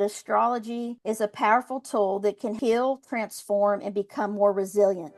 Astrology is a powerful tool that can heal, transform, and become more resilient.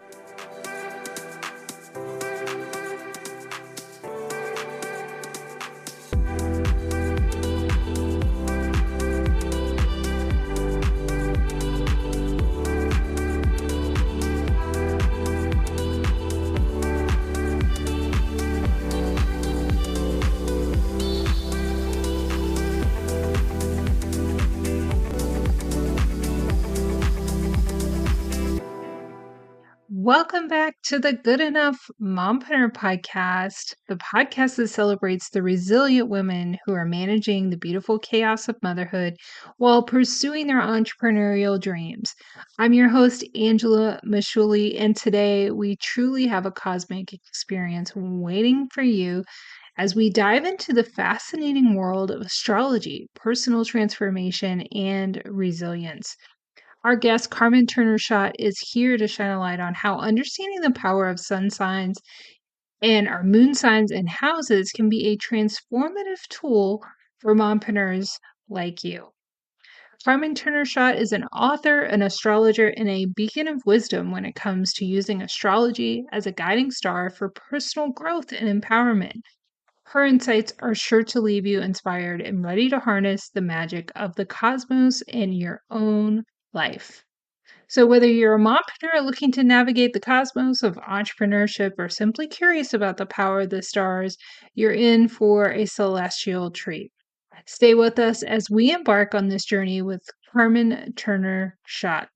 Welcome back to the Good Enough Mompreneur Podcast, the podcast that celebrates the resilient women who are managing the beautiful chaos of motherhood while pursuing their entrepreneurial dreams. I'm your host, Angela Mashuli, and today we truly have a cosmic experience waiting for you as we dive into the fascinating world of astrology, personal transformation, and resilience. Our guest, Carmen Turner-Schott, is here to shine a light on how understanding the power of sun signs and our moon signs and houses can be a transformative tool for mompreneurs like you. Carmen Turner-Schott is an author, an astrologer, and a beacon of wisdom when it comes to using astrology as a guiding star for personal growth and empowerment. Her insights are sure to leave you inspired and ready to harness the magic of the cosmos in your own life. So, whether you're a mompreneur looking to navigate the cosmos of entrepreneurship or simply curious about the power of the stars, you're in for a celestial treat. Stay with us as we embark on this journey with Carmen Turner-Schott.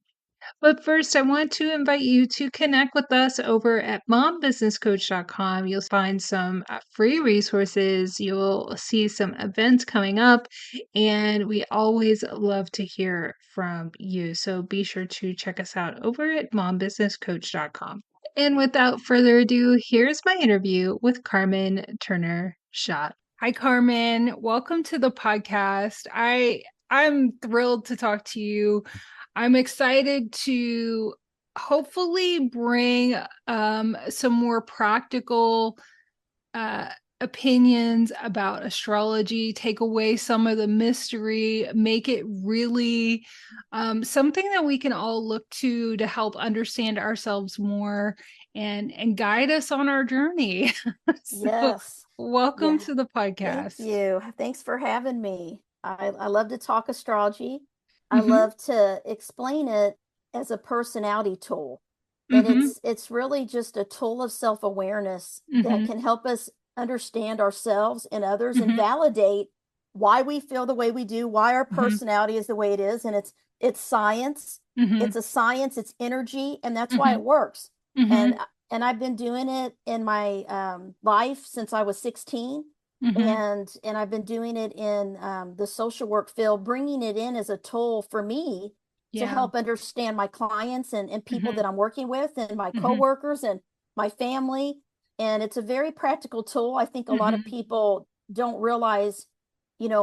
But first, I want to invite you to connect with us over at mombusinesscoach.com. You'll find some free resources. You'll see some events coming up, and we always love to hear from you. So be sure to check us out over at mombusinesscoach.com. And without further ado, here's my interview with Carmen Turner-Schott. Hi, Carmen. Welcome to the podcast. I'm thrilled to talk to you. I'm excited to hopefully bring some more practical opinions about astrology, take away some of the mystery, make it really something that we can all look to help understand ourselves more and guide us on our journey. So, Yes. welcome Yeah. to the podcast. Thank you. Thanks for having me. I love to talk astrology. I Mm-hmm. love to explain it as a personality tool. And Mm-hmm. it's really just a tool of self-awareness Mm-hmm. that can help us understand ourselves and others Mm-hmm. and validate why we feel the way we do, why our Mm-hmm. personality is the way it is. And it's science. Mm-hmm. It's a science, it's energy, and that's Mm-hmm. why it works. Mm-hmm. And I've been doing it in my life since I was 16. Mm-hmm. And I've been doing it in the social work field, bringing it in as a tool for me to Yeah. help understand my clients and people Mm-hmm. that I'm working with and my Mm-hmm. coworkers and my family. And it's a very practical tool. I think a lot of Mm-hmm. people don't realize,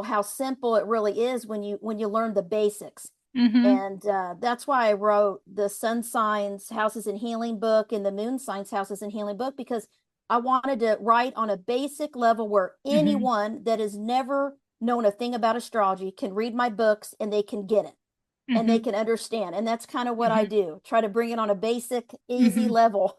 how simple it really is when you learn the basics. Mm-hmm. And that's why I wrote the Sun Signs Houses and Healing book and the Moon Signs Houses and Healing book, because I wanted to write on a basic level where Mm-hmm. anyone that has never known a thing about astrology can read my books and they can get it and they Mm-hmm. can understand. And that's kind of what I Mm-hmm. do. Try to bring it on a basic, easy Mm-hmm. level.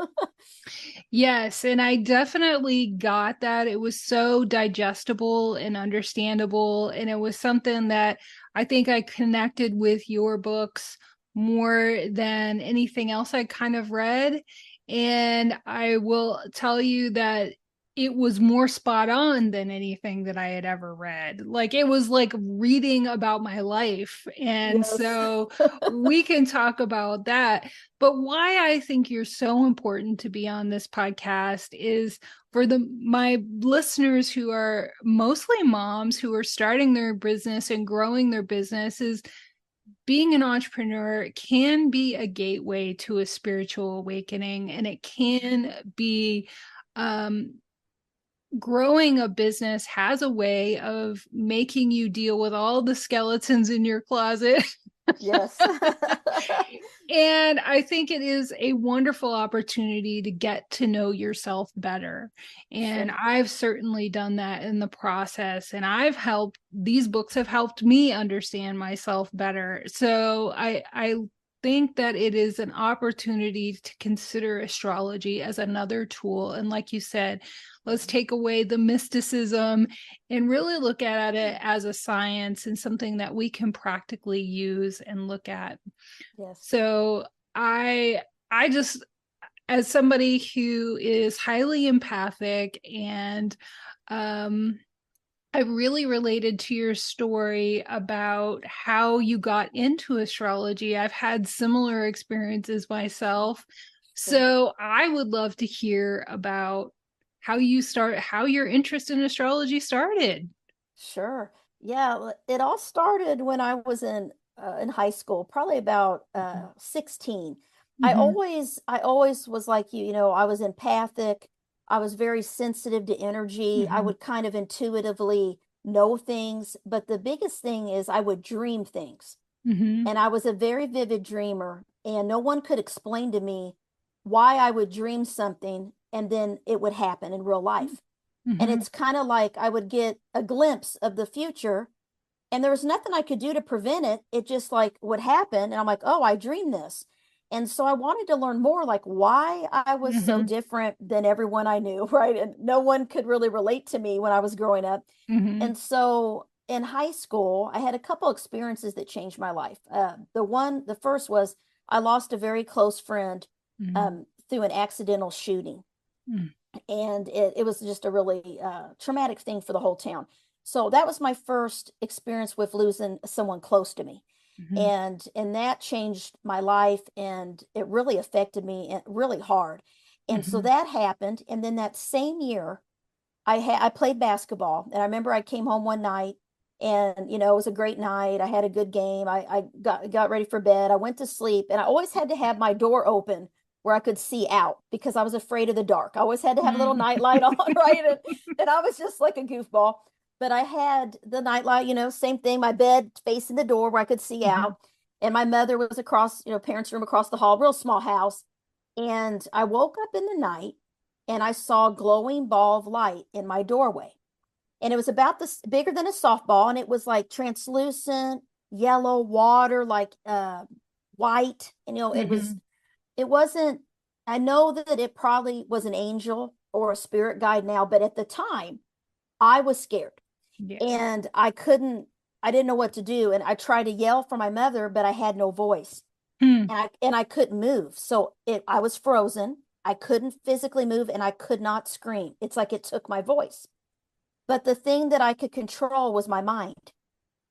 Yes, and I definitely got that. It was so digestible and understandable, and it was something that I think I connected with your books more than anything else I kind of read. And I will tell you that it was more spot on than anything that I had ever read. Like, it was like reading about my life. And Yes. so we can talk about that. But why I think you're so important to be on this podcast is for my listeners who are mostly moms who are starting their business and growing their business. Is being an entrepreneur can be a gateway to a spiritual awakening, and it can be growing a business has a way of making you deal with all the skeletons in your closet Yes. And I think it is a wonderful opportunity to get to know yourself better. And Sure. I've certainly done that in the process. And these books have helped me understand myself better. So I think that it is an opportunity to consider astrology as another tool. And like you said, let's take away the mysticism and really look at it as a science and something that we can practically use and look at. Yes. So I just, as somebody who is highly empathic, and um I really related to your story about how you got into astrology. I've had similar experiences myself. Sure. So I would love to hear about how your interest in astrology started. Sure. Yeah, it all started when I was in high school, probably about 16. Mm-hmm. I always was like you know, I was empathic. I was very sensitive to energy. I Mm-hmm. would kind of intuitively know things, but the biggest thing is I would dream things. Mm-hmm. And I was a very vivid dreamer, and no one could explain to me why I would dream something and then it would happen in real life. And Mm-hmm. it's kind of like I would get a glimpse of the future and there was nothing I could do to prevent it. It just like would happen. And I'm like, oh, I dreamed this. And so I wanted to learn more, like why I was so Mm-hmm. different than everyone I knew, right? And no one could really relate to me when I was growing up. Mm-hmm. And so in high school, I had a couple experiences that changed my life. The first was I lost a very close friend Mm-hmm. through an accidental shooting, Mm-hmm. and it was just a really traumatic thing for the whole town. So that was my first experience with losing someone close to me, Mm-hmm. and that changed my life, and it really affected me really hard. And so Mm-hmm. that happened, and then that same year, I played basketball, and I remember I came home one night, and you know it was a great night. I had a good game. I got ready for bed. I went to sleep, and I always had to have my door open where I could see out because I was afraid of the dark. I always had to have a little night light on, right? And I was just like a goofball. But I had the night light, you know, same thing, my bed facing the door where I could see Mm-hmm. out. And my mother was across, you know, parents' room across the hall, real small house. And I woke up in the night and I saw a glowing ball of light in my doorway. And it was about this bigger than a softball, and it was like translucent yellow water, like white. And you know, Mm-hmm. it wasn't, I know that it probably was an angel or a spirit guide now, but at the time I was scared Yes. and I didn't know what to do. And I tried to yell for my mother, but I had no voice Hmm. and I couldn't move. So I was frozen. I couldn't physically move and I could not scream. It's like it took my voice. But the thing that I could control was my mind.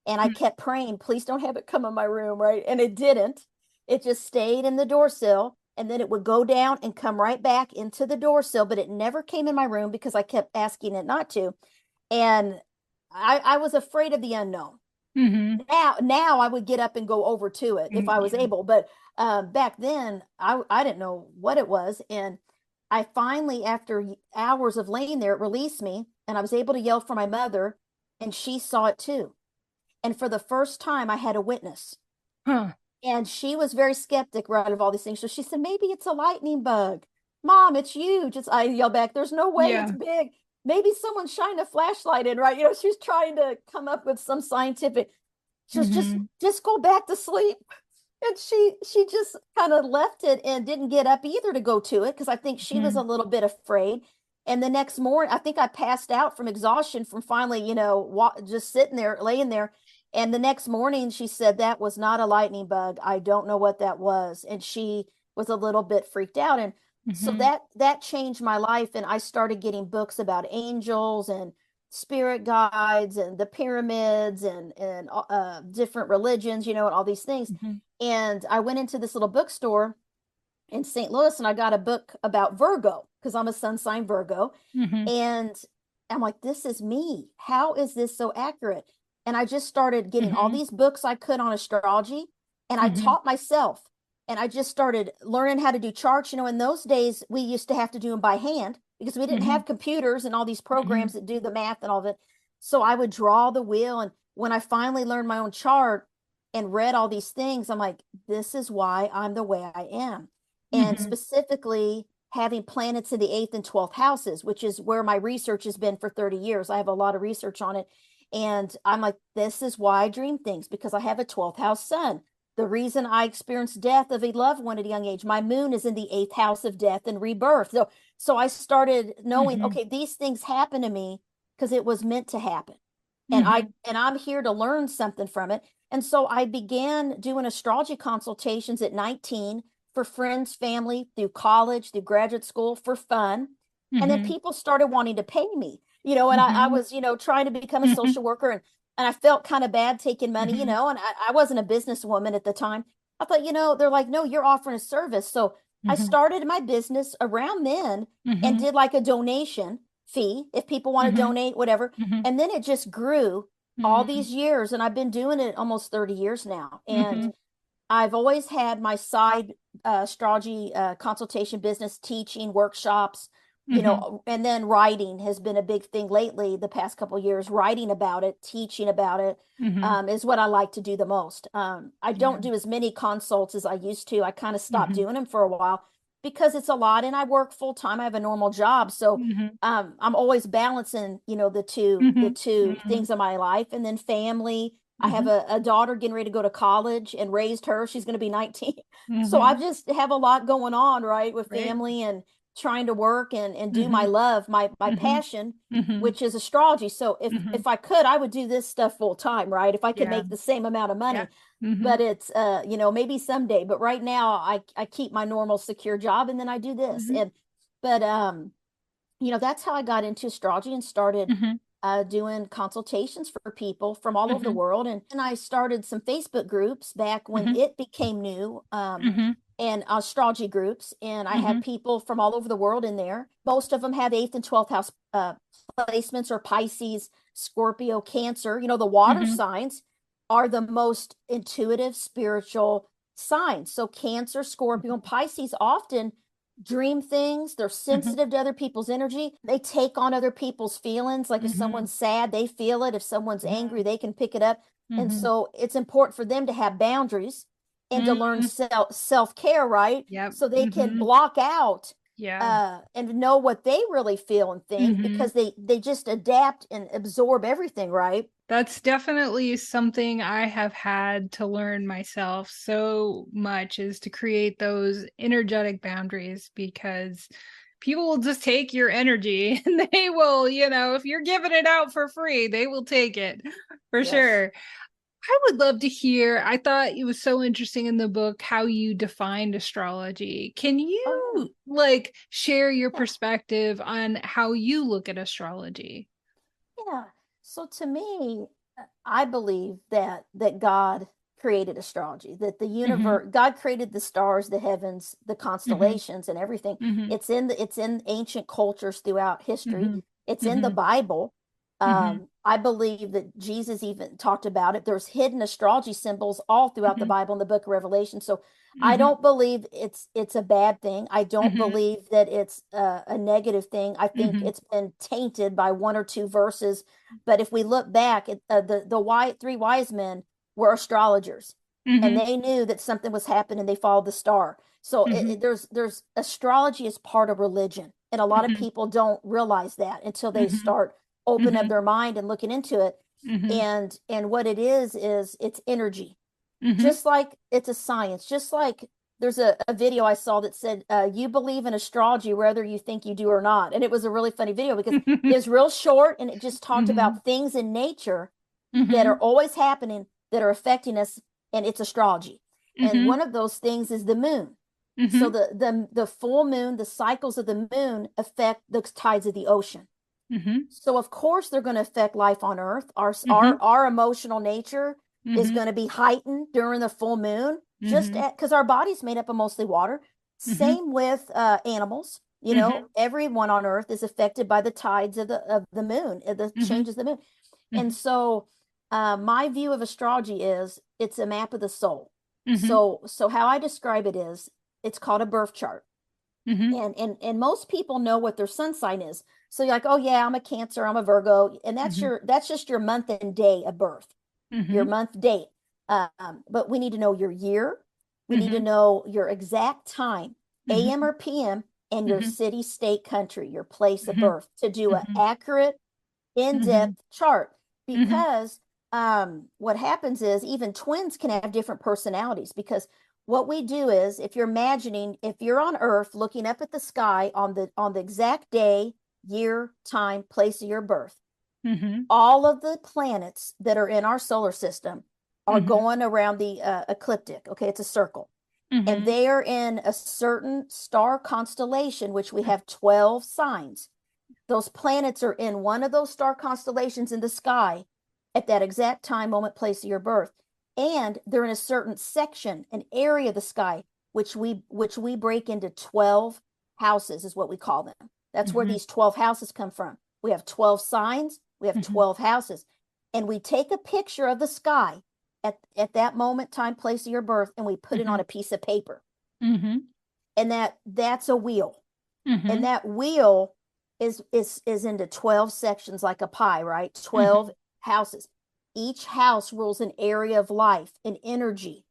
And I kept praying, please don't have it come in my room, right? And it didn't. It just stayed in the door sill and then it would go down and come right back into the door sill, but it never came in my room because I kept asking it not to. And I was afraid of the unknown. Mm-hmm. Now I would get up and go over to it if I was Yeah. able, but back then I didn't know what it was, and I finally, after hours of laying there, it released me, and I was able to yell for my mother, and she saw it too. And for the first time, I had a witness, Huh. and she was very skeptic right of all these things. So she said, maybe it's a lightning bug. Mom, it's huge. I yell back, there's no way it's Yeah. big. Maybe someone shined a flashlight in, right? You know, she's trying to come up with some scientific. She was Mm-hmm. just go back to sleep. And she just kind of left it and didn't get up either to go to it because I think she was Mm-hmm. a little bit afraid. And the next morning, I think I passed out from exhaustion from finally, you know, just sitting there, laying there. And the next morning, she said that was not a lightning bug. I don't know what that was. And she was a little bit freaked out. And so Mm-hmm. that changed my life. And I started getting books about angels and spirit guides and the pyramids and different religions, you know, and all these things. Mm-hmm. And I went into this little bookstore in St. Louis and I got a book about Virgo because I'm a sun sign Virgo. Mm-hmm. And I'm like, this is me. How is this so accurate? And I just started getting all Mm-hmm. these books I could on astrology and I Mm-hmm. taught myself and I just started learning how to do charts. You know, in those days, we used to have to do them by hand because we didn't Mm-hmm. have computers and all these Mm-hmm. programs that do the math and all of it. So I would draw the wheel. And when I finally learned my own chart, and read all these things, I'm like, this is why I'm the way I am. And Mhm. specifically having planets in the 8th and 12th houses, which is where my research has been for 30 years. I have a lot of research on it. And I'm like, this is why I dream things, because I have a 12th house sun. The reason I experienced death of a loved one at a young age, my moon is in the 8th house of death and rebirth. So I started knowing, Mhm. okay, these things happen to me because it was meant to happen. Mhm. And I'm here to learn something from it. And so I began doing astrology consultations at 19 for friends, family, through college, through graduate school for fun. And then Mhm. people started wanting to pay me, and I Mhm. was, trying to become a Mhm. social worker, and I felt kind of bad taking money, Mhm. and I wasn't a businesswoman at the time. I thought, they're like, no, you're offering a service. So I Mhm. started my business around then and Mhm. did like a donation fee if people want to Mhm. donate, whatever. Mhm. And then it just grew all Mhm. these years. And I've been doing it almost 30 years now. And Mhm. I've always had my side astrology consultation business, teaching workshops, Mhm. and then writing has been a big thing lately, the past couple of years. Writing about it, teaching about it, Mhm. is what I like to do the most. I Yeah. don't do as many consults as I used to. I kind of stopped Mhm. doing them for a while because it's a lot, and I work full time. I have a normal job, so Mhm. I'm always balancing, the Mhm. two Mhm. things in my life, and then family. I have Mhm. a daughter getting ready to go to college and raised her. She's going to be 19. So I Mhm. just have a lot going on, right, with Right. family and trying to work and do my Mhm. love, my Mhm. passion, Mhm. which is astrology. So Mhm. if I could, I would do this stuff full time, right? If I could Yeah. make the same amount of Yeah. money. Mhm. But it's maybe someday. But right now I keep my normal secure job and then I do this. Mhm. But that's how I got into astrology and started Mhm. doing consultations for people from all over the Mhm. world. And I started some Facebook groups back when Mhm. it became new, Mhm. and astrology groups. And I have Mhm. people from all over the world in there. Most of them have 8th and 12th house placements, or Pisces, Scorpio, Cancer. The water Mhm. signs are the most intuitive, spiritual signs. So Cancer, Scorpio, and Pisces often dream things. They're Mhm. sensitive to other people's energy. They take on other people's feelings. Like if Mhm. someone's sad, they feel it. If someone's Mhm. angry, they can pick it up. And Mhm. so it's important for them to have boundaries and to learn Mhm. self-care, right? Yep. So they can Mhm. block out Yeah. and know what they really feel and think, Mhm. because they just adapt and absorb everything, right? That's definitely something I have had to learn myself so much, is to create those energetic boundaries, because people will just take your energy and they will, if you're giving it out for free, they will take it for Yes. sure. I would love to hear. I thought it was so interesting in the book how you defined astrology. Can Oh yeah. you share your Yeah. perspective on how you look at astrology? Yeah. So to me, I believe that God created astrology, that the Mhm. universe, God created the stars, the heavens, the Mhm. constellations, and everything. Mhm. It's in ancient cultures throughout history. Mhm. It's in the Mhm. Bible. Mhm. I believe that Jesus even talked about it. There's hidden astrology symbols all throughout the Mhm. Bible and the book of Revelation. So I Mhm. don't believe it's a bad thing. I don't Mhm. believe that it's a negative thing. I think Mhm. it's been tainted by one or two verses. But if we look back at three wise men were astrologers, and Mhm. they knew that something was happening. They followed the star. So Mhm. there's astrology is part of religion, and a lot of Mhm. people don't realize that until they Mhm. start opening up Mhm. their mind and looking into it. Mhm. And what it is it's energy, Mhm. just like it's a science. Just like there's a video I saw that said, you believe in astrology whether you think you do or not. And it was a really funny video because it was real short and it just talked Mhm. about things in nature that are Mhm. always happening that are affecting us, and it's astrology. And Mhm. one of those things is the moon. So Mhm. the full moon, the cycles of the moon affect the tides of the ocean. Mhm. So of course they're going to affect life on Earth. Mhm. Our emotional nature is Mhm. going to be heightened during the full moon, just Mhm. because our body's made up of mostly water. Mhm. Same with animals. Mhm. Everyone on Earth is affected by the tides of the moon, the Mhm. changes of the moon. And Mhm. so my view of astrology is it's a map of the soul. Mhm. So how I describe it is it's called a birth chart. Mhm. And most people know what their sun sign is. So you're like, oh yeah, I'm a Cancer, I'm a Virgo, and Mhm. that's just your month and day of birth, your Mhm. month date. But we need to know your year. We need to Mm-hmm. know your exact time, AM Mm-hmm. or PM, and your Mm-hmm. city, state, country, your place of Mm-hmm. birth to do an Mm-hmm. accurate, Mm-hmm. in-depth chart. Mm-hmm. Because what happens is even twins can have different personalities. Because what we do is, if you're imagining, if you're on Earth looking up at the sky on the exact day, year, time, place of your birth, Mm-hmm. all of the planets that are in our solar system are Mm-hmm. going around the ecliptic. Okay, it's a circle. And Mm-hmm. they are in a certain star constellation, which we have 12 signs. Those planets are in one of those star constellations in the sky at that exact time, moment, place of your birth. And they're in a certain section, an area of the sky, which we break into 12 houses, is what we call them. That's where Mm-hmm. these 12 houses come from. We have 12 signs, we have Mm-hmm. 12 houses. And we take a picture of the sky at that moment, time, place of your birth, and we put it on Mm-hmm. a piece of paper. Mm-hmm. And that's a wheel. And Mm-hmm. that wheel is into 12 sections, like a pie, right? Mm-hmm. 12 houses. Each house rules an area of life, an energy.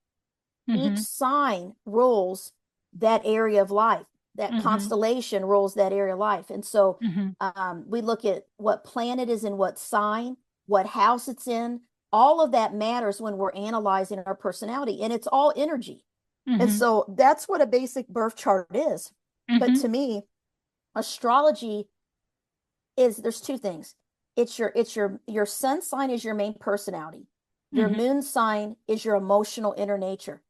Each Mm-hmm. sign rules that area of life. That Mm-hmm. constellation rules that area of life. And so Mm-hmm. we look at what planet is in what sign, what house it's in. All of that matters when we're analyzing our personality, and it's all energy. And Mm-hmm. so that's what a basic birth chart is. But Mm-hmm. to me, astrology is, there's two things. It's your sun sign is your main personality. Your Mm-hmm. moon sign is your emotional inner nature.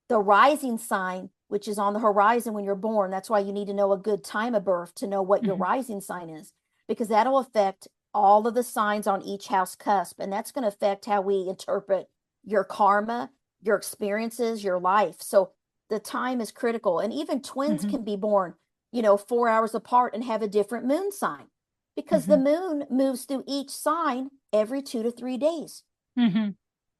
The rising sign, which is on the horizon when you're born, that's why you need to know a good time of birth to know what your Mm-hmm. rising sign is, because that'll affect all of the signs on each house cusp. And that's going to affect how we interpret your karma, your experiences, your life. So the time is critical. And even twins Mm-hmm. can be born, 4 hours apart and have a different moon sign, because the Mm-hmm. moon moves through each sign every 2 to 3 days. Mm-hmm.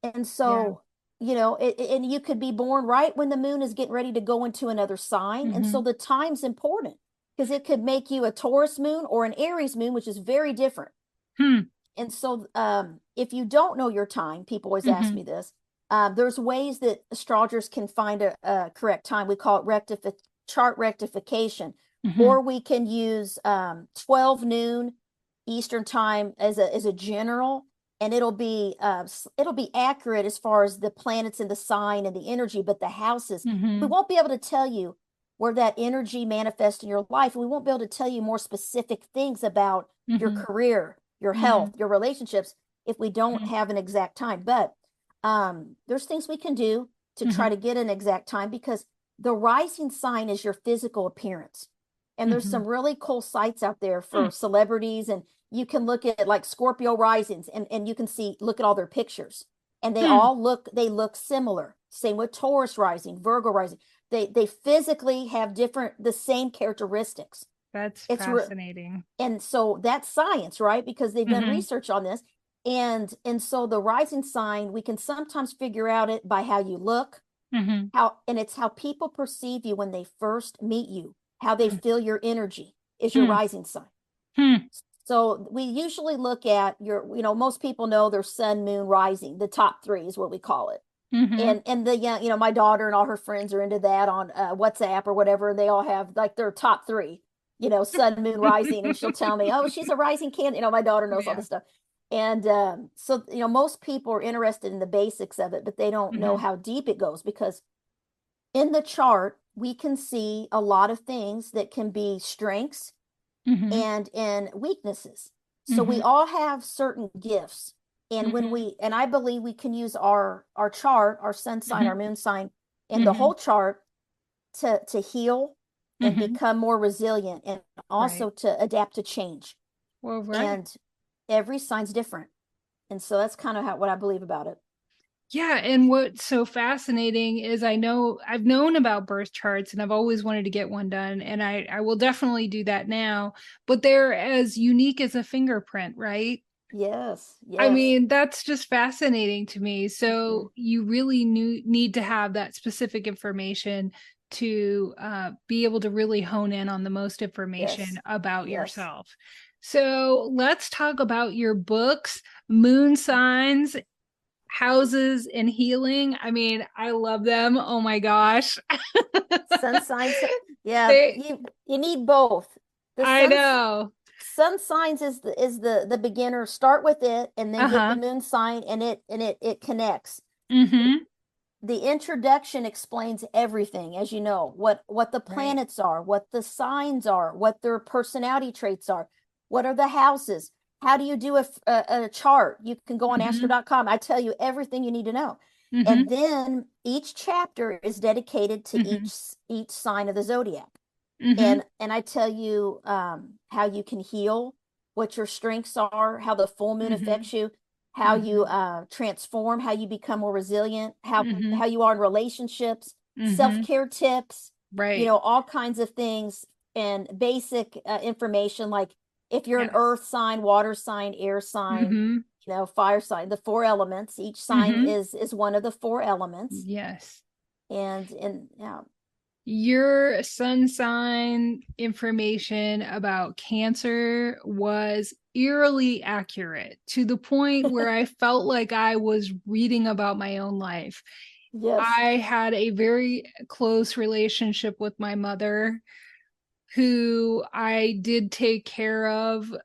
And Yeah. so, and you could be born right when the moon is getting ready to go into another sign. And Mm-hmm. so the time's important, because it could make you a Taurus moon or an Aries moon, which is very different. Hmm. And so, if you don't know your time, people always ask Mm-hmm. me this. There's ways that astrologers can find a correct time. We call it chart rectification, Mm-hmm. or we can use 12 noon Eastern time as a general, and it'll be accurate as far as the planets and the sign and the energy, but the houses, we Mm-hmm. won't be able to tell you where that energy manifests in your life. We won't be able to tell you more specific things about your Mm-hmm. career, your Mm-hmm. health, your relationships, if we don't Mm-hmm. have an exact time. But there's things we can do to try Mm-hmm. to get an exact time, because the rising sign is your physical appearance. And there's Mm-hmm. some really cool sites out there for celebrities, and you can look at like Scorpio risings, and you can look at all their pictures, and Hmm. they look similar. Same with Taurus rising, Virgo rising. They physically have the same characteristics. That's It's re- fascinating. and so that's science, right? Because they've done Mm-hmm. research on this. And so the rising sign, we can sometimes figure out it by how you look, Mm-hmm. and it's how people perceive you when they first meet you, how they feel your energy is your Hmm. rising sign. Hmm. So we usually look at most people know their sun, moon, rising. The top three is what we call it. Mm-hmm. And the young, my daughter and all her friends are into that on WhatsApp or whatever. They all have like their top three, sun, moon, rising, and she'll tell me, oh, she's a rising can. My daughter knows all Yeah. this stuff. And so most people are interested in the basics of it, but they don't know Mm-hmm. how deep it goes, because in the chart we can see a lot of things that can be strengths Mm-hmm. and in weaknesses. So we Mm-hmm. all have certain gifts. And Mm-hmm. I believe we can use our chart, our sun sign, Mm-hmm. our moon sign, and the Mm-hmm. whole chart to heal and Mm-hmm. become more resilient, and Right. also to adapt to change. Well, right. And every sign's different. And so that's kind of what I believe about it. Yeah, and what's so fascinating is I've known about birth charts and I've always wanted to get one done, and I will definitely do that now, but they're as unique as a fingerprint, right? Yes, I yes. mean, that's just fascinating to me. Mhm. So you really need to have that specific information to be able to really hone in on the most information Yes, about yes. yourself. So let's talk about your books, Moon Signs houses and healing. I mean, I love them. Oh my gosh. Sun signs, yeah, They, you need both. The I sun know. sun signs is the beginner. Start with it and then get the Uh-huh. moon sign, and it connects. Mm-hmm. The introduction explains everything, as you know, what the Right. planets are, what the signs are, what their personality traits are, what are the houses, how do you do a chart. You can go on Mm-hmm. astro.com. I tell you everything you need to know. Mm-hmm. And then each chapter is dedicated to Mm-hmm. each sign of the zodiac. Mm-hmm. And I tell you how you can heal, what your strengths are, how the full moon Mm-hmm. affects you, how you Mm-hmm. transform, how you become more resilient, Mm-hmm. how you are in relationships, Mm-hmm. self-care tips, Right. all kinds of things, and basic information like if you're an Yes. earth sign, water sign, air sign, Mm-hmm. fire sign, the four elements. Each sign Mm-hmm. is one of the four elements, Yes. and yeah, Your sun sign information about Cancer was eerily accurate to the point where I felt like I was reading about my own life. yes. I had a very close relationship with my mother, who I did take care of Hmm.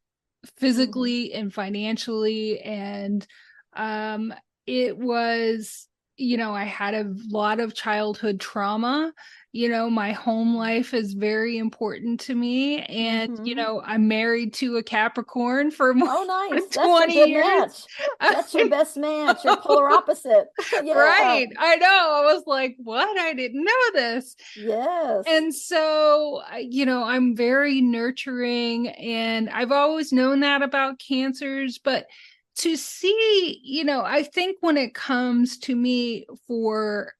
physically and financially. And um, it was, I had a lot of childhood trauma. My home life is very important to me. And, Hmm. I'm married to a Capricorn for more Oh, than nice. That's a 20 good years. match. That's your best match. Your polar opposite. Yeah. Right. I know. I was like, what? I didn't know this. Yes. And so, I'm very nurturing, and I've always known that about cancers. But to see, I think when it comes to me for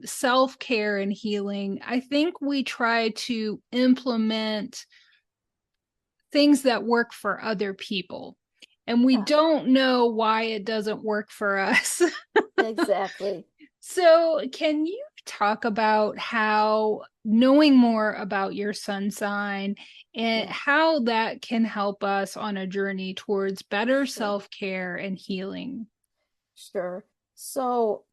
self care and healing, I think we try to implement things that work for other people. And we Yeah, don't know why it doesn't work for us. exactly. So, can you talk about how knowing more about your sun sign and Yeah, how that can help us on a journey towards better sure. self-care and healing? Sure. So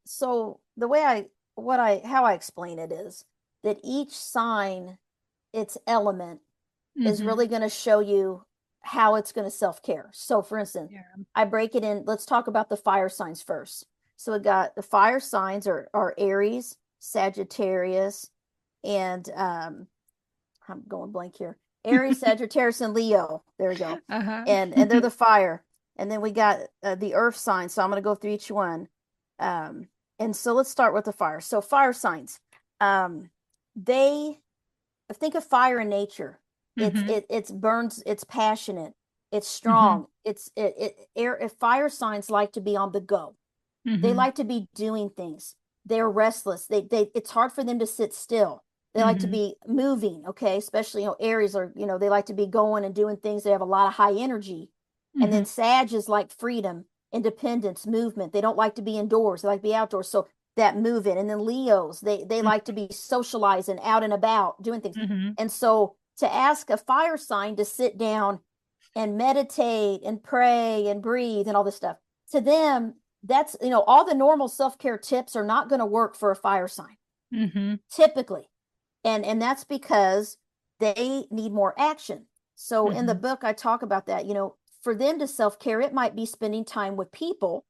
the way how I explain it is that each sign, its element, is Mm-hmm. really going to show you how it's going to self-care. So for instance, Yeah. I break it in. Let's talk about the fire signs first. So we got the fire signs are Aries, Sagittarius, and I'm going blank here. Aries, Sagittarius, and Leo. There we go. Uh-huh. And they're the fire. And then we got the earth signs. So I'm going to go through each one. And so let's start with the fire. So fire signs. They think of fire in nature. Mm-hmm. It's burns, it's passionate, it's Mm-hmm. strong. If fire signs like to be on the go. They Mm-hmm. like to be doing things. They're restless. They it's hard for them to sit still. They like to Mm-hmm. be moving, okay? Especially, Aries are, they like to be going and doing things. They have a lot of high energy. And Mm-hmm. then Sag is like freedom, independence, movement. They don't like to be indoors. They like to be outdoors. So that moving. And then Leos, they like to be socializing, out and about, doing things. Mm-hmm. And so to ask a fire sign to sit down and meditate and pray and breathe and all this stuff, to them, that's, all the normal self-care tips are not going to work for a fire sign Mm-hmm. typically. And that's because they need more action. So in the Mm-hmm. book I talk about that, for them to self-care, it might be spending time with people,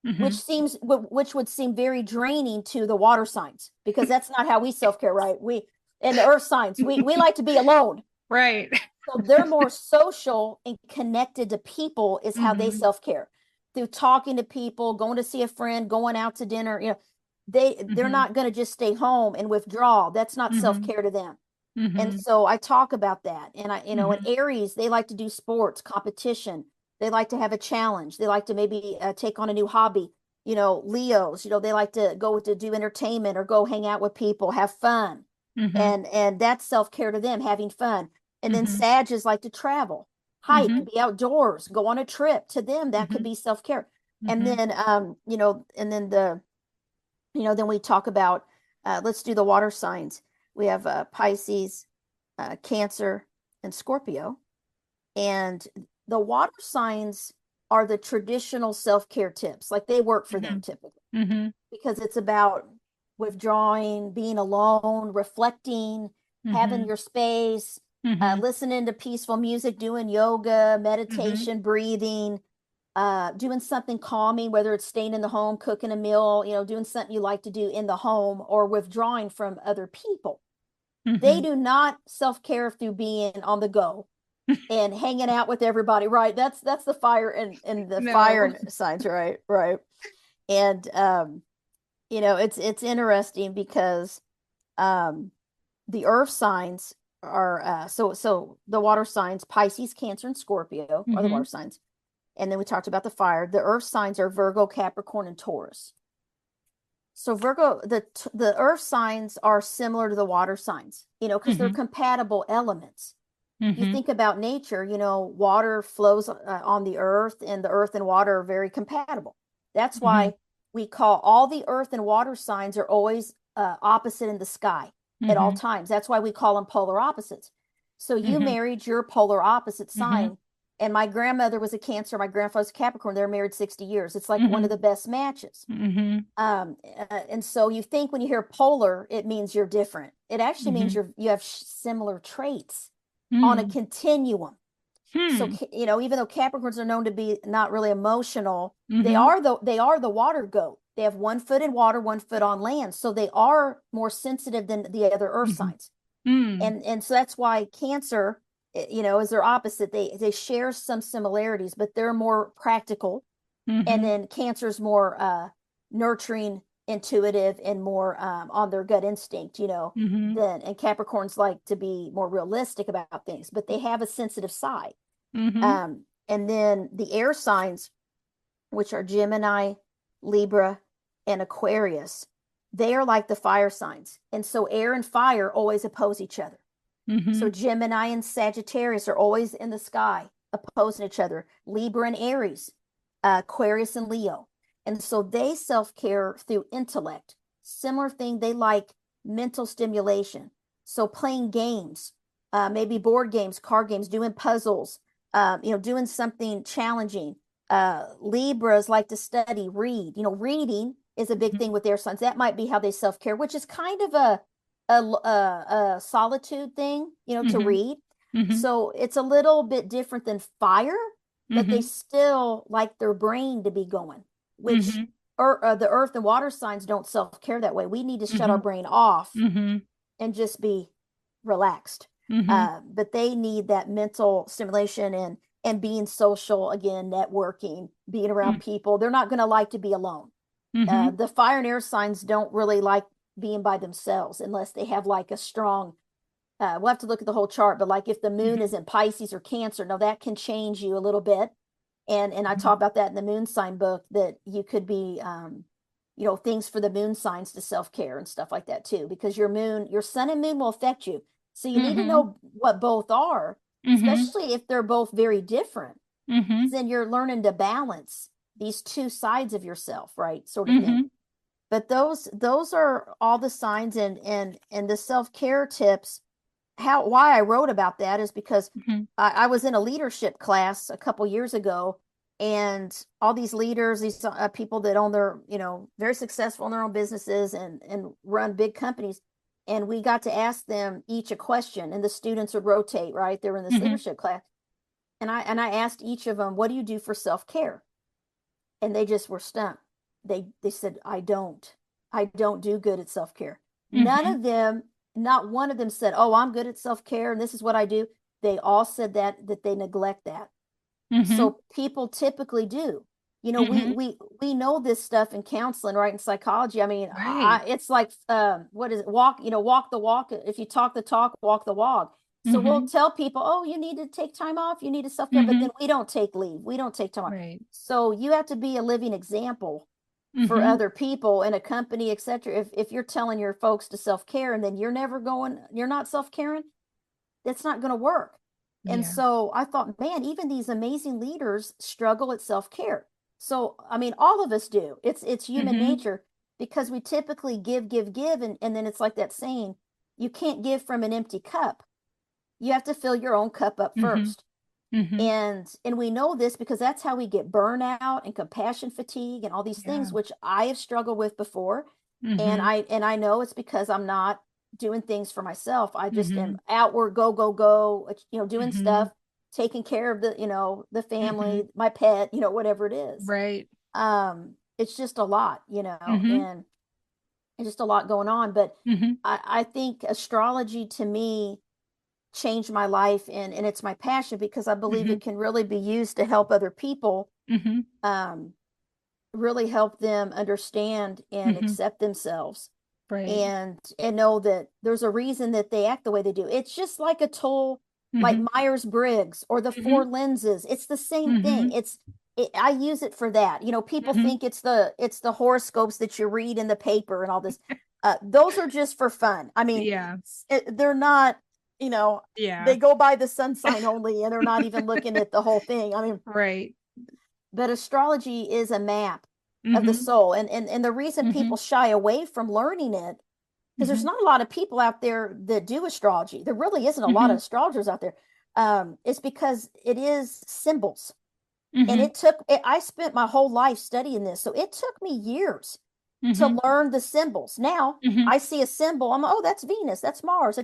Mm-hmm. which would seem very draining to the water signs, because that's not how we self-care, right? We and the earth signs, we like to be alone. Right. So they're more social and connected to people is how they Mm-hmm. self-care, through talking to people, going to see a friend, going out to dinner. They're Mm-hmm. not going to just stay home and withdraw. That's not Mm-hmm. self-care to them. And Mm-hmm. so I talk about that. And in Mm-hmm. Aries, they like to do sports, competition. They like to have a challenge. They like to maybe take on a new hobby. Leos, they like to go to do entertainment or go hang out with people, have fun. Mm-hmm. And that's self-care to them, having fun. And then Mm-hmm. Sages like to travel, hike, Mm-hmm. be outdoors, go on a trip. To them, that could Mm-hmm. be self-care. And Mm-hmm. then and then then we talk about, let's do the water signs. We have Pisces, Cancer, and Scorpio. And the water signs, are the traditional self-care tips. Like they work for them typically because it's about withdrawing, being alone, reflecting, having your space, listening to peaceful music, doing yoga, meditation, breathing, doing something calming, whether it's staying in the home, cooking a meal, doing something you like to do in the home, or withdrawing from other people. They do not self-care through being on the go and hanging out with everybody, right? That's the fire and the fire signs, right? Right. And it's interesting because the earth signs are so the water signs, Pisces, Cancer, and Scorpio are the water signs. And then we talked about the fire. The earth signs are Virgo, Capricorn, and Taurus. So Virgo, the earth signs are similar to the water signs, because they're compatible elements. You think about nature, water flows on the earth, and the earth and water are very compatible. That's why we call all the earth and water signs are always opposite in the sky at all times. That's why we call them polar opposites. So you married your polar opposite sign. And my grandmother was a Cancer. My grandfather's a Capricorn. They're married 60 years. It's like one of the best matches. And so you think when you hear polar, it means you're different. It actually means you have similar traits on a continuum. So, even though Capricorns are known to be not really emotional, they are the water goat. They have 1 foot in water, 1 foot on land. So they are more sensitive than the other earth signs. And so that's why Cancer, is their opposite. They share some similarities, but they're more practical. And then Cancer's more nurturing, intuitive, and more on their gut instinct, and Capricorns like to be more realistic about things, but they have a sensitive side. And then the air signs, which are Gemini, Libra, and Aquarius, they are like the fire signs. And so air and fire always oppose each other. So Gemini and Sagittarius are always in the sky opposing each other. Libra and Aries, Aquarius and Leo. And so they self-care through intellect. Similar thing, they like mental stimulation. So playing games, maybe board games, card games, doing puzzles, doing something challenging. Libras like to study, read. Reading is a big thing with their signs. That might be how they self-care, which is kind of a solitude thing, to read. So it's a little bit different than fire, but they still like their brain to be going, which the earth and water signs don't self-care that way. We need to shut our brain off and just be relaxed. But they need that mental stimulation and being social, again, networking, being around people. They're not going to like to be alone. The fire and air signs don't really like being by themselves unless they have like a strong, we'll have to look at the whole chart, but like if the moon is in Pisces or Cancer, now that can change you a little bit. And I talk about that in the moon sign book, that you could be, things for the moon signs to self-care and stuff like that too, because your sun and moon will affect you. So you need to know what both are, especially if they're both very different. Then you're learning to balance these two sides of yourself, right? Sort of thing. But those are all the signs and the self-care tips. Why I wrote about that is because I was in a leadership class a couple years ago, and all these leaders, these people that own their, very successful in their own businesses and run big companies. And we got to ask them each a question, and the students would rotate, right? They were in this leadership class. And I asked each of them, what do you do for self-care? And they just were stumped. They said, I don't do good at self-care. Not one of them said, oh, I'm good at self-care and this is what I do. They all said that they neglect that. So people typically do. We know this stuff in counseling, right? In psychology. I mean, it's like, what is it? Walk the walk. If you talk the talk, walk the walk. So we'll tell people, oh, you need to take time off. You need to self-care, but then we don't take leave. We don't take time off. So you have to be a living example for other people in a company, etc. If you're telling your folks to self-care and then you're not self-caring, that's not going to work. And so I thought, man, even these amazing leaders struggle at self-care. So, I mean, all of us do. It's human nature, because we typically give, and then it's like that saying, you can't give from an empty cup. You have to fill your own cup up first. Mhm. And we know this because that's how we get burnout and compassion fatigue and all these Yeah. things, which I have struggled with before. And Mhm. I know it's because I'm not doing things for myself. I just am Mhm. outward, go, go, go, doing stuff, Mhm. taking care of the family, Mhm. my pet, whatever it is. Right. It's just a lot, Mhm. and it's just a lot going on. But Mhm. I think astrology to me changed my life, and it's my passion because I believe Mhm. it can really be used to help other people, Mhm. um, really help them understand and Mhm. accept themselves, Right. and know that there's a reason that they act the way they do. It's just like a tool, like Mhm. Myers-Briggs or the four Mhm. lenses. It's the same thing. Mhm. I use it for that. People Mhm. think it's the horoscopes that you read in the paper and all this. Those are just for fun. I mean, Yeah. they're not, you know, Yeah. they go by the sun sign only and they're not even looking at the whole thing. I mean, Right. but astrology is a map of the Mhm. soul. And the reason people Mhm. shy away from learning it, because there's Mhm. not a lot of people out there that do astrology. There really isn't a lot of Mhm. astrologers out there. It's because it is symbols. And Mhm. I spent my whole life studying this. So it took me years to Mhm. learn the symbols. Now Mhm. I see a symbol. Oh, that's Venus, that's Mars.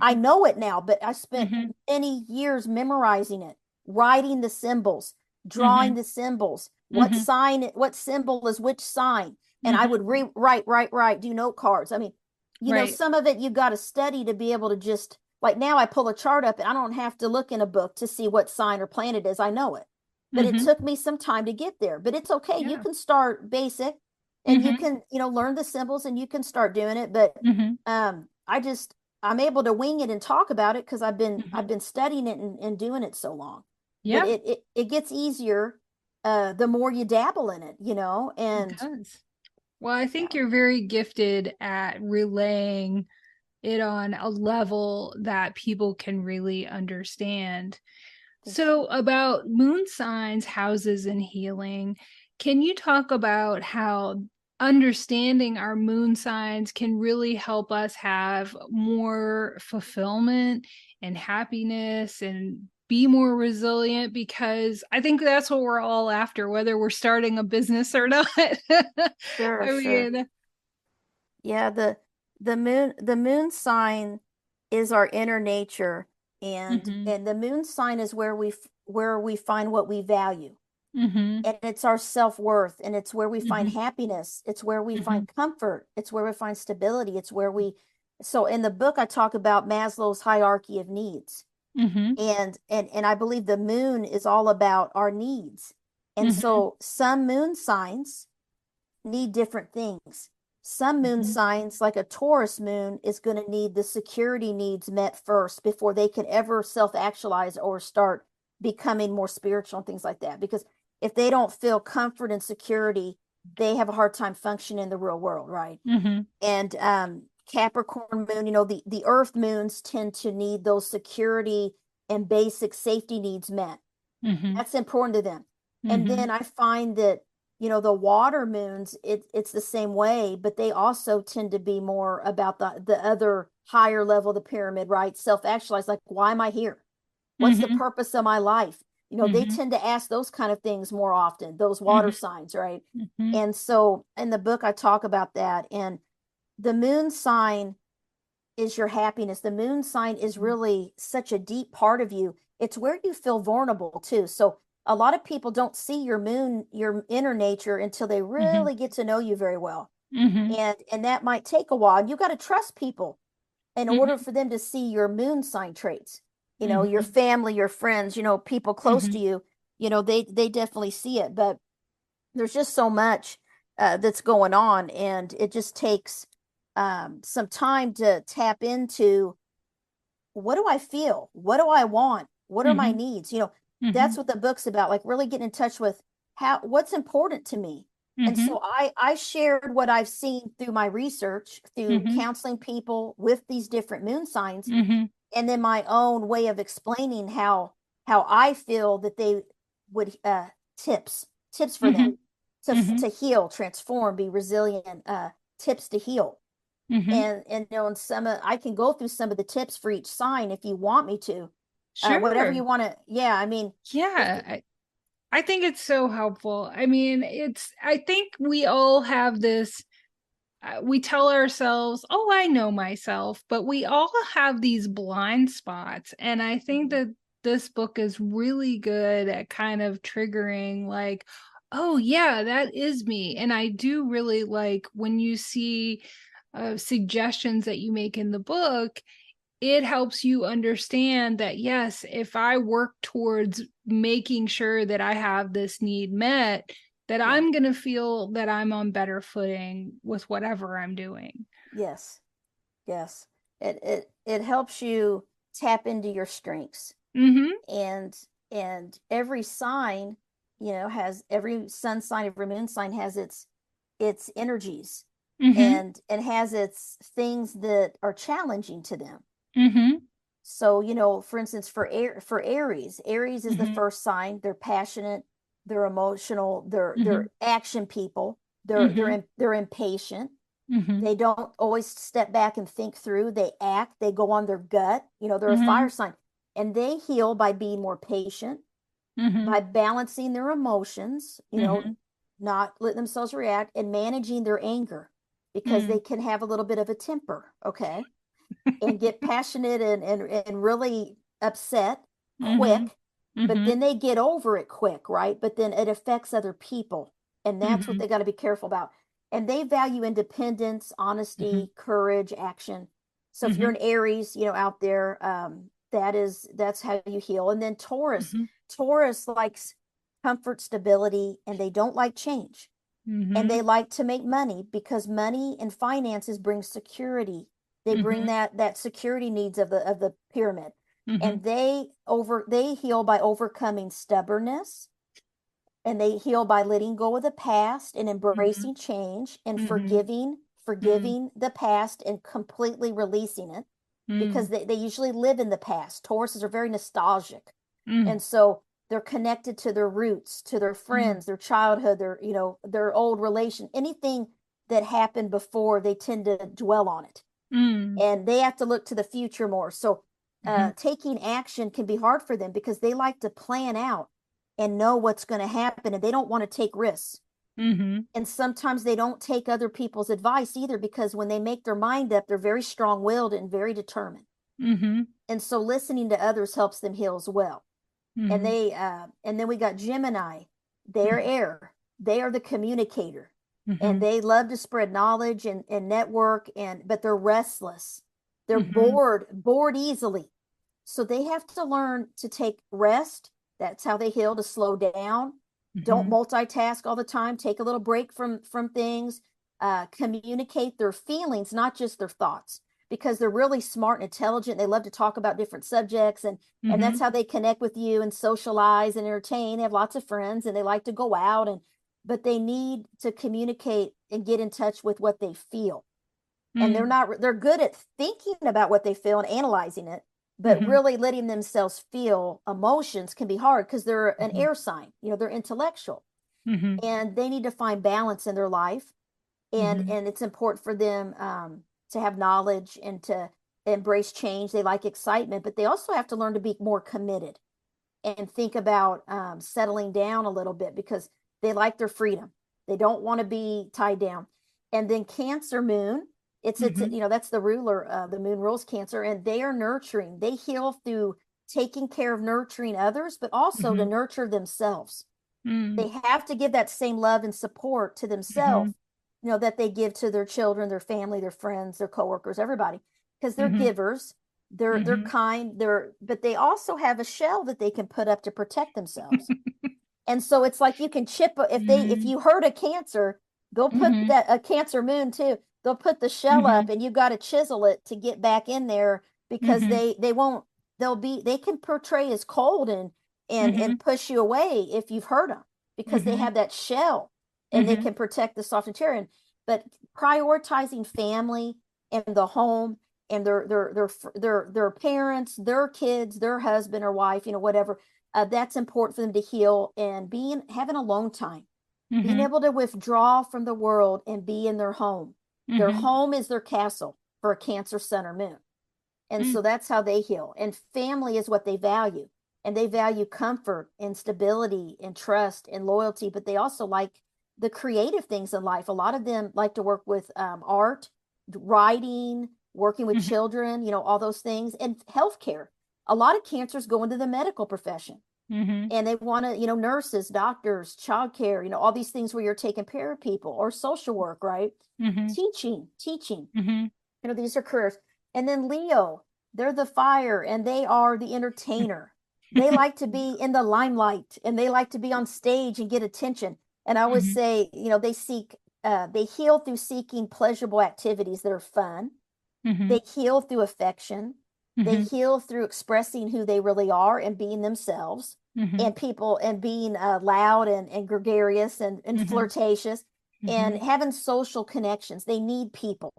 I Mhm. know it now, but I spent Mhm. many years memorizing it, writing the symbols, drawing Mhm. the symbols, Mhm. what symbol is which sign. And I Mhm. would write, do note cards. I mean, Right. some of it you got to study to be able to just, like, now I pull a chart up and I don't have to look in a book to see what sign or planet is. I know it. But it Mhm. took me some time to get there. But it's okay. You Yeah. can start basic and you Mhm. can learn the symbols and you can start doing it. But Mhm. I'm able to wing it and talk about it because I've Mhm. been studying it and doing it so long. But Yeah, it gets easier the more you dabble in it, it and does. Well, I yeah, think you're very gifted at relaying it on a level that people can really understand. thank you. So, about moon signs, houses, and healing, can you talk about how understanding our moon signs can really help us have more fulfillment and happiness and be more resilient? Because I think that's what we're all after, whether we're starting a business or not. Sure, I sure. mean, Yeah, the moon sign is our inner nature, and hmm and the moon sign is where we find what we value. hmm And it's our self-worth, and it's where we find hmm happiness, it's where we hmm find comfort, it's where we find stability, it's where we so in the book I talk about Maslow's hierarchy of needs, hmm and I believe the moon is all about our needs. And hmm so some moon signs need different things. Some moon hmm signs, like a Taurus moon, is going to need the security needs met first before they can ever self-actualize or start becoming more spiritual and things like that. Because if they don't feel comfort and security, they have a hard time functioning in the real world, right? hmm And Capricorn moon, the Earth moons tend to need those security and basic safety needs met. hmm That's important to them. And hmm then I find that, the water moons, it's the same way, but they also tend to be more about the other higher level of the pyramid, right? Self-actualized, like, why am I here? What's the hmm purpose of my life? They hmm tend to ask those kind of things more often, those water hmm signs, right? hmm And so in the book, I talk about that. And the moon sign is your happiness. The moon sign is really such a deep part of you. It's where you feel vulnerable too. So a lot of people don't see your moon, your inner nature, until they hmm really get to know you very well. hmm And that might take a while. And you got to trust people in order hmm for them to see your moon sign traits. Your hmm family, your friends, people close to hmm you, they definitely see it. But there's just so much that's going on, and it just takes some time to tap into, what do I feel? What do I want? What are my hmm needs? That's hmm what the book's about, like really getting in touch with what's important to me. And hmm so I shared what I've seen through my research, through hmm counseling people with these different moon signs, hmm and then my own way of explaining how I feel that they would tips for them hmm hmm to heal, transform, be resilient, tips to heal. hmm And and some I can go through some of the tips for each sign if you want me to. whatever Sure. you want to. Yeah, I mean, if Yeah. I think it's so helpful. I mean, I think we all have this, we tell ourselves, oh, I know myself, but we all have these blind spots. And I think Mhm. that this book is really good at kind of triggering, like, oh, yeah, that is me. And I do really like when you see suggestions that you make in the book, it helps you understand that, yes, if I work towards making sure that I have this need met, that Yeah, I'm going to feel that I'm on better footing with whatever I'm doing. yes, yes. It helps you tap into your strengths, Mhm. and every sign, has every sun sign, every moon sign has its energies, Mhm. and has its things that are challenging to them. Mhm. So, for instance, for Aries, Aries is the Mhm. first sign. They're passionate, they're emotional, they're Mhm. action people. Mhm. They're impatient. Mhm. They don't always step back and think through. They act, they go on their gut. They're a fire Mhm. sign. And they heal by being more patient, Mhm. by balancing their emotions, Mhm. not letting themselves react, and managing their anger, because they Mhm. can have a little bit of a temper, okay? And get passionate and really upset Mhm. quick, but Mhm. then they get over it quick, right? But then it affects other people. And that's what Mhm. they got to be careful about. And they value independence, Mhm. honesty, courage, action. So if you're Mhm. an Aries, out there, that's how you heal. And then Taurus, Mhm. Taurus likes comfort, stability, and they don't like change. And they Mhm. like to make money because money and finances bring security. They bring Mhm. that security needs of the pyramid. Mhm. And they heal by overcoming stubbornness, and they heal by letting go of the past and Mhm. embracing change and Mhm. Mhm. forgiving the past and completely releasing it, because Mhm. they usually live in the past. Tauruses are very nostalgic. Mhm. And so they're connected to their roots, to their Mhm. friends, their childhood, their old relation. Anything that happened before, they tend to dwell on it, Mhm. and they have to look to the future more. So Mhm. taking action can be hard for them because they like to plan out and know what's going to happen, and they don't want to take risks. Mhm. And sometimes they don't take other people's advice either, because when they make their mind up, they're very strong-willed and very determined. Mhm. And so listening to others helps them heal as well. And Mhm. and then we got Gemini. They're Mhm. air. They are the communicator, and Mhm. they love to spread knowledge and network, but they're restless. They're Mhm. bored easily. So they have to learn to take rest. That's how they heal, to slow down. Don't Mhm. multitask all the time. Take a little break from things. Communicate their feelings, not just their thoughts, because they're really smart and intelligent. They love to talk about different subjects, and that's Mhm. how they connect with you and socialize and entertain. They have lots of friends, and they like to go out, but they need to communicate and get in touch with what they feel. And Mhm. they're good at thinking about what they feel and analyzing it, but Mhm. really letting themselves feel emotions can be hard because they're an Mhm. air sign. They're intellectual, Mhm. and they need to find balance in their life. and Mhm. and it's important for them, to have knowledge and to embrace change. They like excitement, but they also have to learn to be more committed and think about, settling down a little bit, because they like their freedom. They don't want to be tied down. And then Cancer moon, it's Mhm. that's the ruler. The moon rules Cancer, and they are nurturing. They heal through taking care of nurturing others, but also to Mhm. nurture themselves. They Mhm. have to give that same love and support to themselves, Mhm. that they give to their children, their family, their friends, their coworkers, everybody, because they're Mhm. givers. They're Mhm. kind. But they also have a shell that they can put up to protect themselves. And so it's like you can chip, if Mhm. you hurt a Cancer, they'll put Mhm. that, a Cancer moon too. They'll put the shell up, Mhm. and you got to chisel it to get back in there, because Mhm. they won't. They can portray as cold and Mhm. push you away if you've hurt them, because they Mhm. have that shell, and they Mhm. can protect the soft interior. But prioritizing family and the home, and their parents, their kids, their husband or wife, whatever, that's important for them to heal, and having alone time, being Mhm. able to withdraw from the world and be in their home. Their Mhm. home is their castle for a Cancer sun or moon. And so that's how they heal. And family is what they value. And they value comfort and stability and trust and loyalty, but they also like the creative things in life. A lot of them like to work with art, writing, working with Mhm. children, all those things, and healthcare. A lot of cancers go into the medical profession, Mhm. and they want to, nurses, doctors, childcare, all these things where you're taking care of people, or social work, right? Mhm. Teaching. Mhm. These are careers. And then Leo, they're the fire and they are the entertainer. They like to be in the limelight and they like to be on stage and get attention. And I always Mhm. say, they heal through seeking pleasurable activities that are fun. They Mhm. heal through affection. They Mhm. heal through expressing who they really are and being themselves, Mhm. and people and being loud and gregarious and Mhm. flirtatious, and Mhm. having social connections. They need people.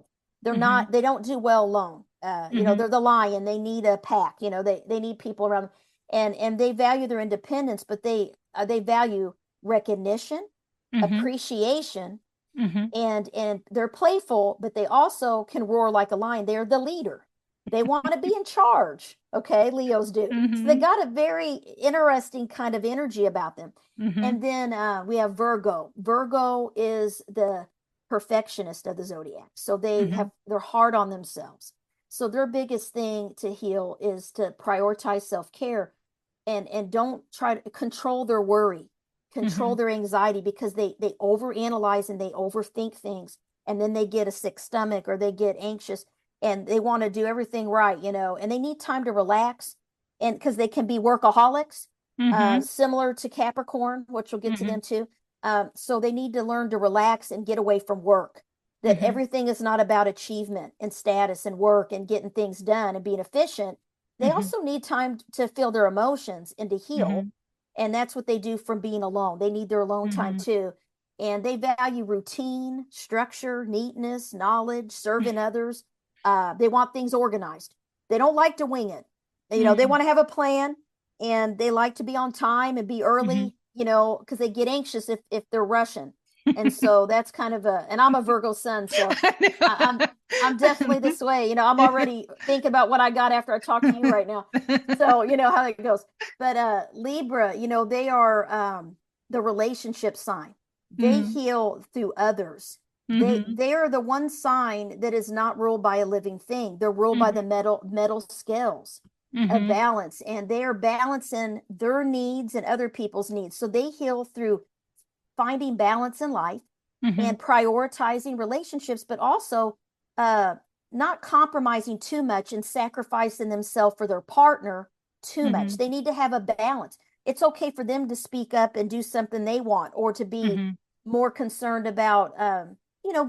Mhm. They don't do well alone. Mhm. They're the lion. They need a pack. They need people around them. And they value their independence, but they value recognition, Mhm. appreciation, Mhm. and they're playful, but they also can roar like a lion. They're the leader. They want to be in charge. Okay, Leos do. So they Mhm. got a very interesting kind of energy about them. Mhm. And then we have Virgo. Virgo is the perfectionist of the zodiac. So Mhm. they're hard on themselves. So their biggest thing to heal is to prioritize self-care, and don't try to control their worry, control Mhm. their anxiety, because they overanalyze and they overthink things, and then they get a sick stomach or they get anxious and they want to do everything right, and they need time to relax, and because they can be workaholics, Mhm. similar to Capricorn, which we'll get to Mhm. them too. So they need to learn to relax and get away from work. That Mhm. everything is not about achievement and status and work and getting things done and being efficient. They Mhm. also need time to feel their emotions and to heal. Mhm. And that's what they do from being alone. They need their alone time Mhm. too. And they value routine, structure, neatness, knowledge, serving others. They want things organized. They don't like to wing it. They Mhm. want to have a plan, and they like to be on time and be Mhm. early, because they get anxious if they're rushing. And so that's kind of and I'm a Virgo sun, so I, I'm definitely this way. I'm already thinking about what I got after I talk to you right now. So you know how it goes. But Libra, they are the relationship sign. They Mhm. heal through others. Mhm. They are the one sign that is not ruled by a living thing. They're ruled by Mhm. the metal scales of Mhm. balance, and they are balancing their needs and other people's needs. So they heal through finding balance in life Mhm. and prioritizing relationships, but also uh, not compromising too much and sacrificing themselves for their partner too much. Mhm. They need to have a balance. It's okay for them to speak up and do something they want, or to be Mhm. more concerned about,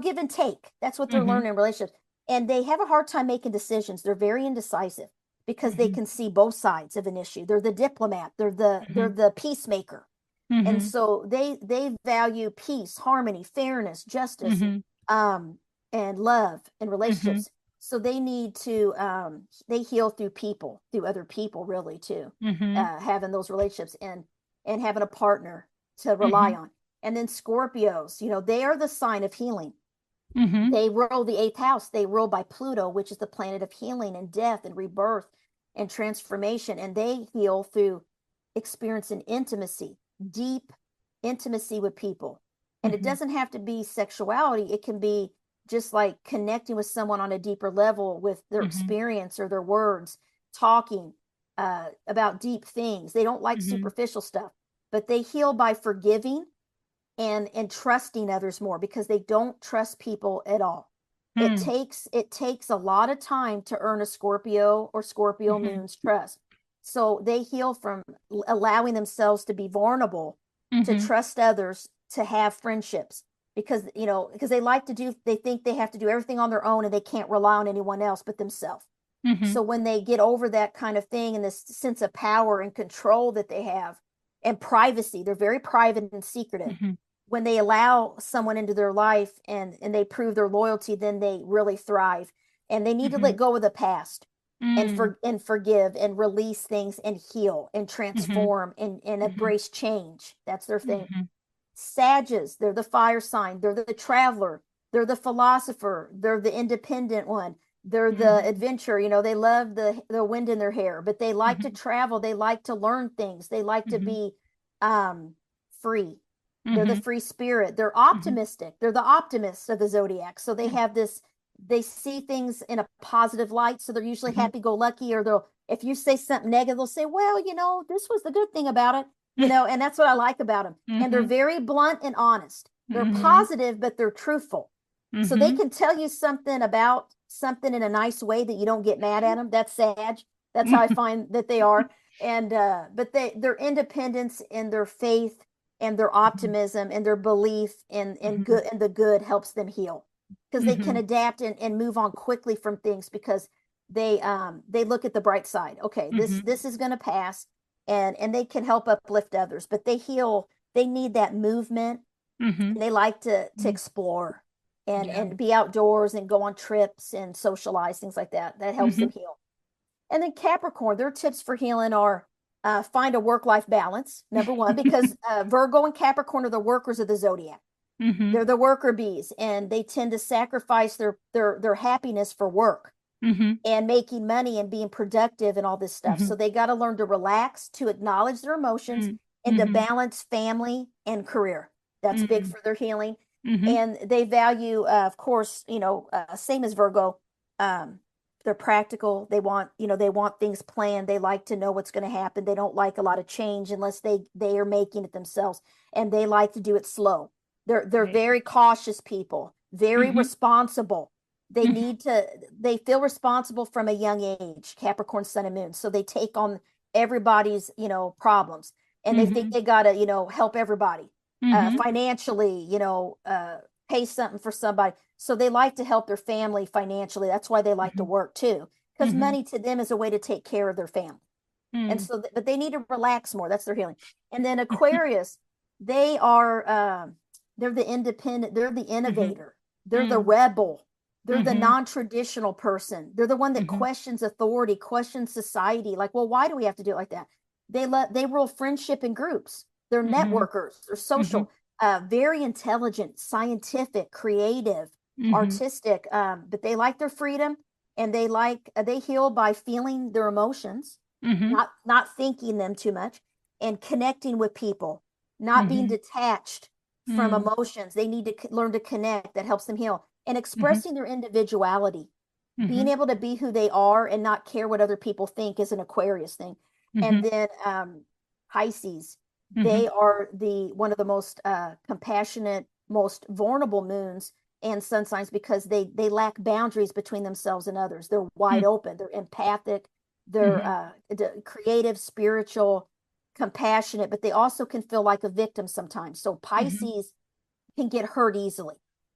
give and take. That's what they're Mhm. learning in relationships. And they have a hard time making decisions. They're very indecisive because they Mhm. can see both sides of an issue. They're the diplomat. They're Mhm. the peacemaker, and Mhm. so they value peace, harmony, fairness, justice, Mhm. um, and love and Mhm. relationships. So they need to they heal through people, through other people, really too, Mhm. having those relationships, and having a partner to rely Mhm. on. And then Scorpios, they are the sign of healing. Mhm. They rule the eighth house. They rule by Pluto, which is the planet of healing and death and rebirth and transformation. And they heal through experiencing intimacy, deep intimacy with people. And it Mhm. doesn't have to be sexuality, it can be just like connecting with someone on a deeper level with their Mhm. experience or their words, talking about deep things. They don't like Mhm. superficial stuff, but they heal by forgiving and trusting others more, because they don't trust people at all. Mm. It takes a lot of time to earn a Scorpio or Scorpio Mhm. moon's trust. So they heal from allowing themselves to be vulnerable, to Mhm. trust others, to have friendships, because they think they have to do everything on their own and they can't rely on anyone else but themselves. So Mhm. when they get over that kind of thing and this sense of power and control that they have, and privacy, they're very private and secretive. Mhm. When they allow someone into their life and they prove their loyalty, then they really thrive. And they need to let Mhm. go of the past, Mm. and forgive and release things and heal and Mhm. transform and Mhm. embrace change. That's their thing. Mhm. Sages, they're the fire sign, they're the traveler, they're the philosopher, they're the independent one. They're the Mhm. adventure, they love the wind in their hair, but they like to Mhm. travel. They like to learn things. They like to Mhm. be um, free. They're the Mhm. free spirit. They're Mhm. optimistic. They're the optimists of the zodiac. So they have this, they see things in a positive light. So they're usually Mhm. happy-go-lucky, or they'll, if you say something negative, they'll say, well, this was the good thing about it, and that's what I like about them. And they're Mhm. very blunt and honest. They're Mhm. positive, but they're truthful. So they Mhm. can tell you something about something in a nice way that you don't get mad at them. That's Sag. That's how I find that they are. And but their independence and their faith and their optimism and their belief in Mhm. good and the good helps them heal, because they can Mhm. adapt and move on quickly from things, because they look at the bright side. Okay, this Mhm. this is going to pass, and they can help uplift others, but they heal. They need that movement, Mhm. and they like to Mhm. explore and Yeah. and be outdoors and go on trips and socialize, things like that. That helps them Mhm. heal. And then Capricorn, their tips for healing are find a work-life balance, number one, because Virgo and Capricorn are the workers of the zodiac. Mhm. They're the worker bees, and they tend to sacrifice their happiness for work Mhm. and making money and being productive and all this stuff. Mhm. So they got to learn to relax, to acknowledge their emotions, Mhm. and to Mhm. balance family and career. That's big Mhm. for their healing. Mhm. And they value, of course, same as Virgo. Um, they're practical. They want things planned. They like to know what's going to happen. They don't like a lot of change unless they are making it themselves, and they like to do it slow. They're Right. very cautious people, very Mhm. responsible. they Mhm. need to they feel responsible from a young age, Capricorn, Sun, and Moon. So they take on everybody's problems, and they think Mhm. they gotta help everybody Mhm. financially, pay something for somebody. So they like to help their family financially. That's why they like to Mhm. work too, because Mhm. money to them is a way to take care of their family. And Mm. so but they need to relax more. That's their healing. And then Aquarius, they are they're the independent, they're the Mhm. innovator, they're the Mm. rebel, they're the Mhm. non-traditional person, they're the one that Mhm. questions authority, questions society, like, well, why do we have to do it like that? They rule friendship in groups. They're Mhm. networkers, they're Mhm. social, very intelligent, scientific, creative, Mhm. artistic, but they like their freedom, and they heal by feeling their emotions, Mhm. not thinking them too much, and connecting with people, not being Mhm. detached from Mm. emotions. They need to learn to connect. That helps them heal, and Mhm. expressing their individuality, being Mhm. able to be who they are and not care what other people think, is an Aquarius thing. And Mhm. then Pisces, Mhm. they are the one of the most compassionate, most vulnerable moons and sun signs, because they lack boundaries between themselves and others. They're wide Mm. open. They're empathic. They're Mhm. creative, spiritual, compassionate, but they also can feel like a victim sometimes. So Mhm. Pisces can get hurt easily.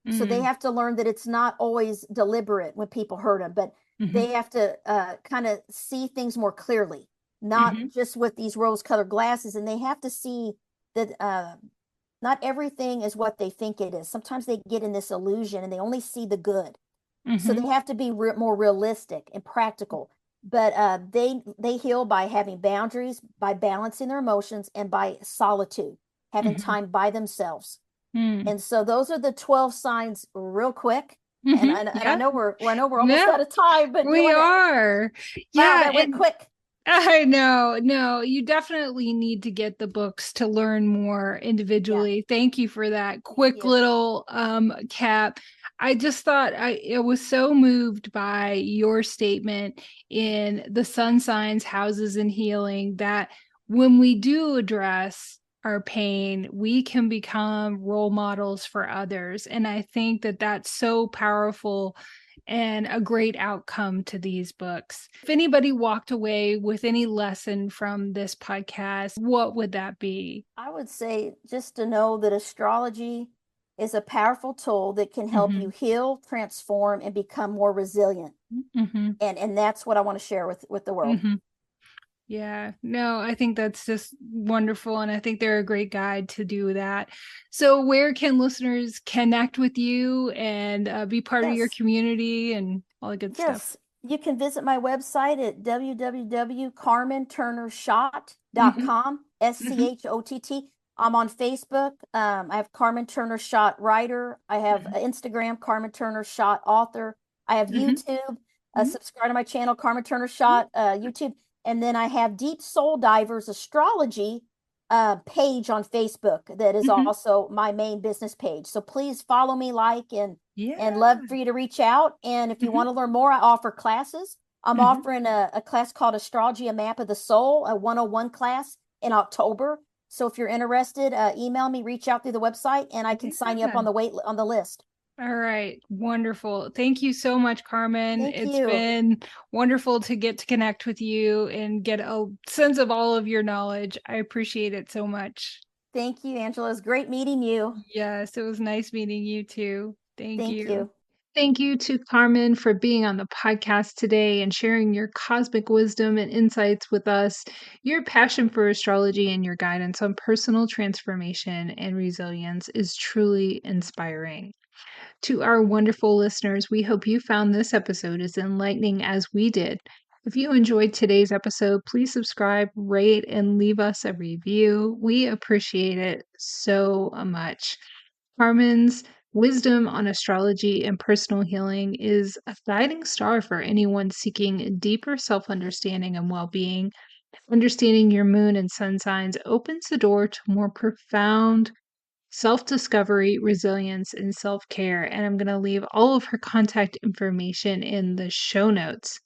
So they Mm. have to learn that it's not always deliberate when people hurt them, but Mhm. they have to kind of see things more clearly, not Mhm. just with these rose-colored glasses. And they have to see that not everything is what they think it is. Sometimes they get in this illusion and they only see the good. So Mhm. they have to be more realistic and practical. But they heal by having boundaries, by balancing their emotions, and by solitude, having Mhm. time by themselves. Mm. And so those are the 12 signs, real quick. And Mhm. I Yeah. know we're almost No, out of time, but you we want to? are. Wow, Yeah, that went and quick. I know. No, you definitely need to get the books to learn more Yeah. individually. Thank you for that Thank quick you. little cap. I just thought I was so moved by your statement in the sun signs, houses, and healing, that when we do address our pain, we can become role models for others. And I think that that's so powerful and a great outcome to these books. If anybody walked away with any lesson from this podcast, what would that be? I would say just to know that astrology is a powerful tool that can help you Hmm. heal, transform, and become more resilient. Hmm. And that's what I want to share with the world. Hmm. Yeah, no, I think that's just wonderful. And I think they're a great guide to do that. So, where can listeners connect with you and be part of your Yes. community and all the good stuff? Yes, you can visit my website at Hmm. www.carmenturnerschott.com, Hmm. Schott. I'm on Facebook. I have Carmen Turner-Schott writer. I have Hmm. Instagram, Carmen Turner-Schott author. I have Hmm. YouTube. Mhm. Subscribe to my channel, Carmen Turner-Schott, YouTube. And then I have Deep Soul Divers Astrology page on Facebook that is Mhm. also my main business page. So please follow me, like, and Yeah. love for you to reach out. And if you Mhm. want to learn more, I offer classes. I'm Mhm. offering a class called Astrology, a Map of the Soul, a 101 class in October. So if you're interested, email me, reach out through the website, and I can sign you up Yeah. on the list. All right. Wonderful. Thank you so much, Carmen. Thank It's you. been wonderful to get to connect with you and get a sense of all of your knowledge. I appreciate it so much. Thank you, Angela. It's great meeting you. Yes, it was nice meeting you too. Thank Thank you. you. Thank you to Carmen for being on the podcast today and sharing your cosmic wisdom and insights with us. Your passion for astrology and your guidance on personal transformation and resilience is truly inspiring. To our wonderful listeners, we hope you found this episode as enlightening as we did. If you enjoyed today's episode, please subscribe, rate, and leave us a review. We appreciate it so much. Carmen's wisdom on astrology and personal healing is a guiding star for anyone seeking deeper self understanding and well being. Understanding your moon and sun signs opens the door to more profound self discovery, resilience, and self care. And I'm going to leave all of her contact information in the show notes.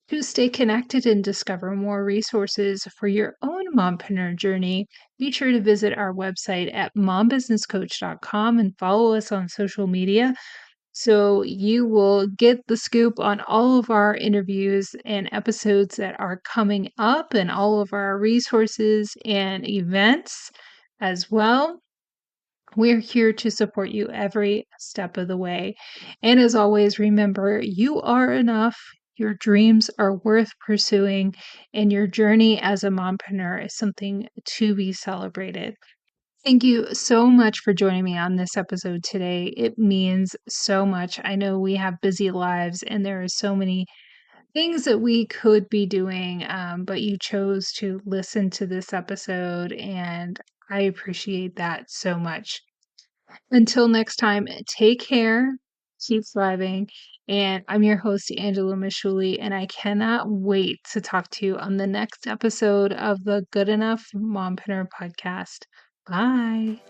To stay connected and discover more resources for your own mompreneur journey, be sure to visit our website at mombusinesscoach.com and follow us on social media so you will get the scoop on all of our interviews and episodes that are coming up and all of our resources and events as well. We're here to support you every step of the way. And as always, remember you are enough. Your dreams are worth pursuing, and your journey as a mompreneur is something to be celebrated. Thank you so much for joining me on this episode today. It means so much. I know we have busy lives and there are so many things that we could be doing, but you chose to listen to this episode, and I appreciate that so much. Until next time, take care, keep thriving. And I'm your host, Angela Mishuli, and I cannot wait to talk to you on the next episode of the Good Enough Mompreneur Podcast. Bye.